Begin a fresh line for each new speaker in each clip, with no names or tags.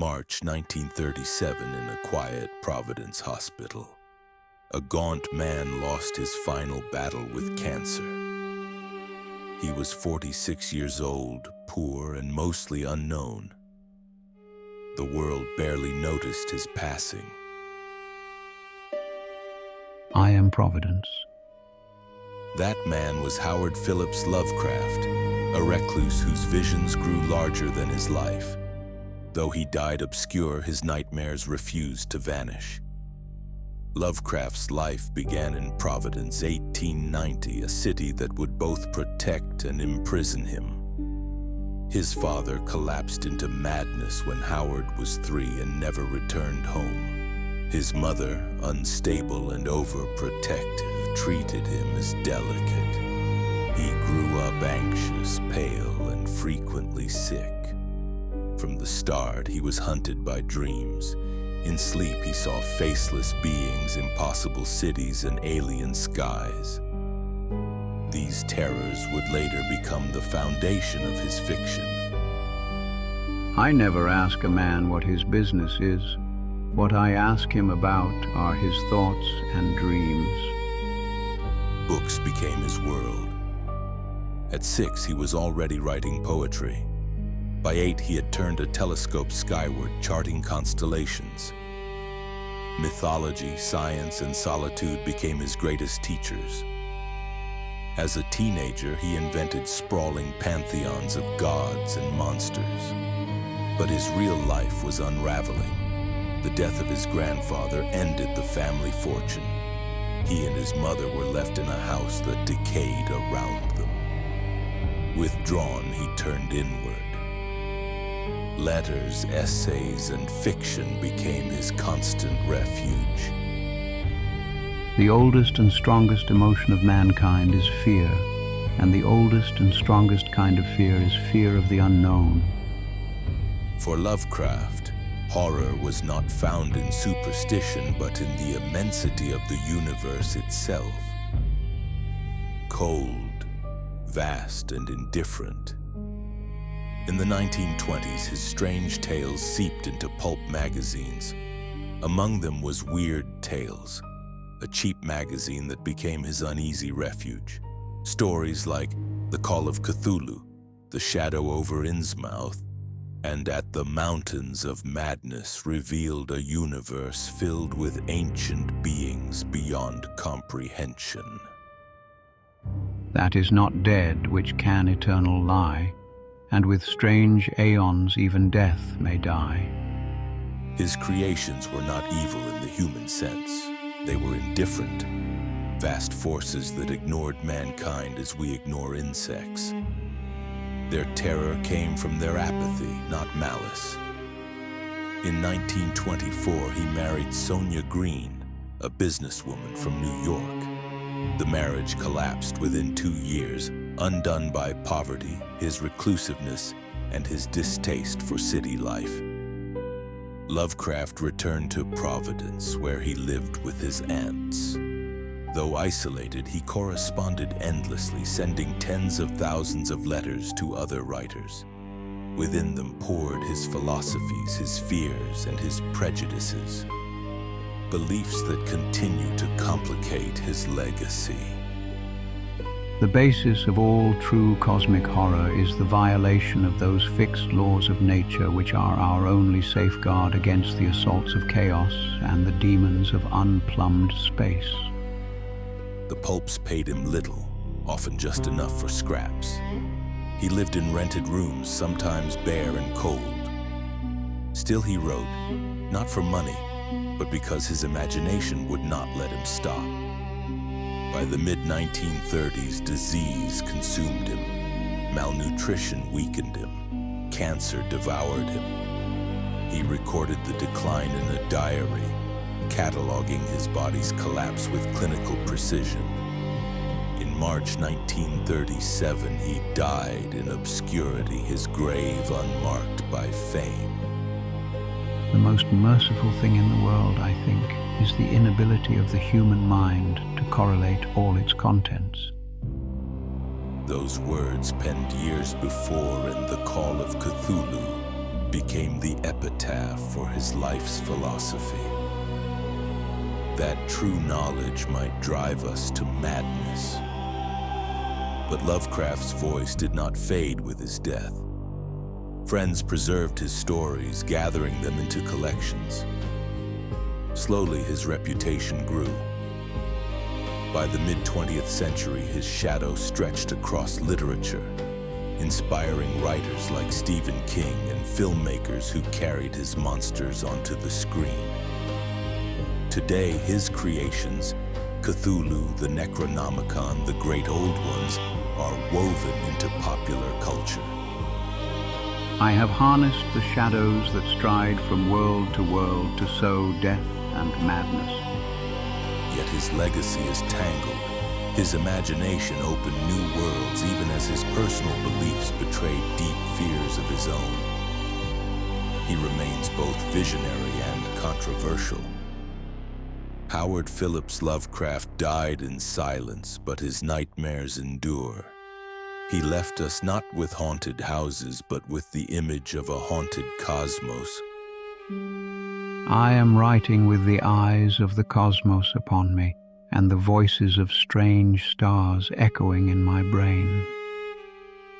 March 1937, in a quiet Providence hospital. A gaunt man lost his final battle with cancer. He was 46 years old, poor, and mostly unknown. The world barely noticed his passing.
I am Providence.
That man was Howard Phillips Lovecraft, a recluse whose visions grew larger than his life. Though he died obscure, his nightmares refused to vanish. Lovecraft's life began in Providence, 1890, a city that would both protect and imprison him. His father collapsed into madness when Howard was 3 and never returned home. His mother, unstable and overprotective, treated him as delicate. He grew up anxious, pale, and frequently sick. From the start, he was hunted by dreams. In sleep, he saw faceless beings, impossible cities, and alien skies. These terrors would later become the foundation of his fiction.
I never ask a man what his business is. What I ask him about are his thoughts and dreams.
Books became his world. At 6, he was already writing poetry. By 8, he had turned a telescope skyward, charting constellations. Mythology, science, and solitude became his greatest teachers. As a teenager, he invented sprawling pantheons of gods and monsters. But his real life was unraveling. The death of his grandfather ended the family fortune. He and his mother were left in a house that decayed around them. Withdrawn, he turned inward. Letters, essays, and fiction became his constant refuge.
The oldest and strongest emotion of mankind is fear, and the oldest and strongest kind of fear is fear of the unknown.
For Lovecraft, horror was not found in superstition, but in the immensity of the universe itself. Cold, vast, and indifferent. In the 1920s, his strange tales seeped into pulp magazines. Among them was Weird Tales, a cheap magazine that became his uneasy refuge. Stories like The Call of Cthulhu, The Shadow over Innsmouth, and At the Mountains of Madness revealed a universe filled with ancient beings beyond comprehension.
That is not dead which can eternal lie, and with strange aeons even death may die.
His creations were not evil in the human sense. They were indifferent, vast forces that ignored mankind as we ignore insects. Their terror came from their apathy, not malice. In 1924, he married Sonia Green, a businesswoman from New York. The marriage collapsed within 2 years, undone by poverty, his reclusiveness, and his distaste for city life. Lovecraft returned to Providence, where he lived with his aunts. Though isolated, he corresponded endlessly, sending tens of thousands of letters to other writers. Within them poured his philosophies, his fears, and his prejudices. Beliefs that continue to complicate his legacy.
The basis of all true cosmic horror is the violation of those fixed laws of nature which are our only safeguard against the assaults of chaos and the demons of unplumbed space.
The pulps paid him little, often just enough for scraps. He lived in rented rooms, sometimes bare and cold. Still he wrote, not for money, but because his imagination would not let him stop. By the mid-1930s, disease consumed him. Malnutrition weakened him. Cancer devoured him. He recorded the decline in a diary, cataloging his body's collapse with clinical precision. In March 1937, he died in obscurity, his grave unmarked by fame.
The most merciful thing in the world, I think, is the inability of the human mind to correlate all its contents.
Those words penned years before in The Call of Cthulhu became the epitaph his life's philosophy. That true knowledge might drive us to madness. But Lovecraft's voice did not fade with his death. Friends preserved his stories, gathering them into collections. Slowly, his reputation grew. By the mid-20th century, his shadow stretched across literature, inspiring writers like Stephen King and filmmakers who carried his monsters onto the screen. Today, his creations, Cthulhu, the Necronomicon, the great old ones, are woven into popular culture.
I have harnessed the shadows that stride from world to sow death and madness.
Yet his legacy is tangled. His imagination opened new worlds even as his personal beliefs betrayed deep fears of his own. He remains both visionary and controversial. Howard Phillips Lovecraft died in silence, but his nightmares endure. He left us not with haunted houses, but with the image of a haunted cosmos.
I am writing with the eyes of the cosmos upon me, and the voices of strange stars echoing in my brain.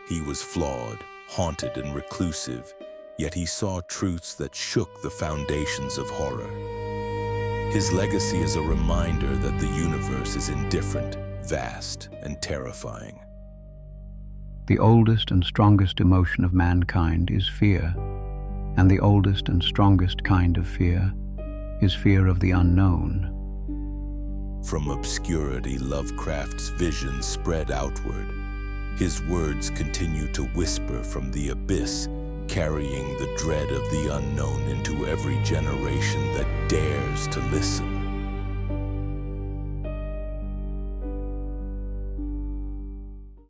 He was flawed, haunted, and reclusive, yet he saw truths that shook the foundations of horror. His legacy is a reminder that the universe is indifferent, vast, and terrifying.
The oldest and strongest emotion of mankind is fear, and the oldest and strongest kind of fear is fear of the unknown.
From obscurity, Lovecraft's vision spread outward. His words continue to whisper from the abyss, carrying the dread of the unknown into every generation that dares to listen.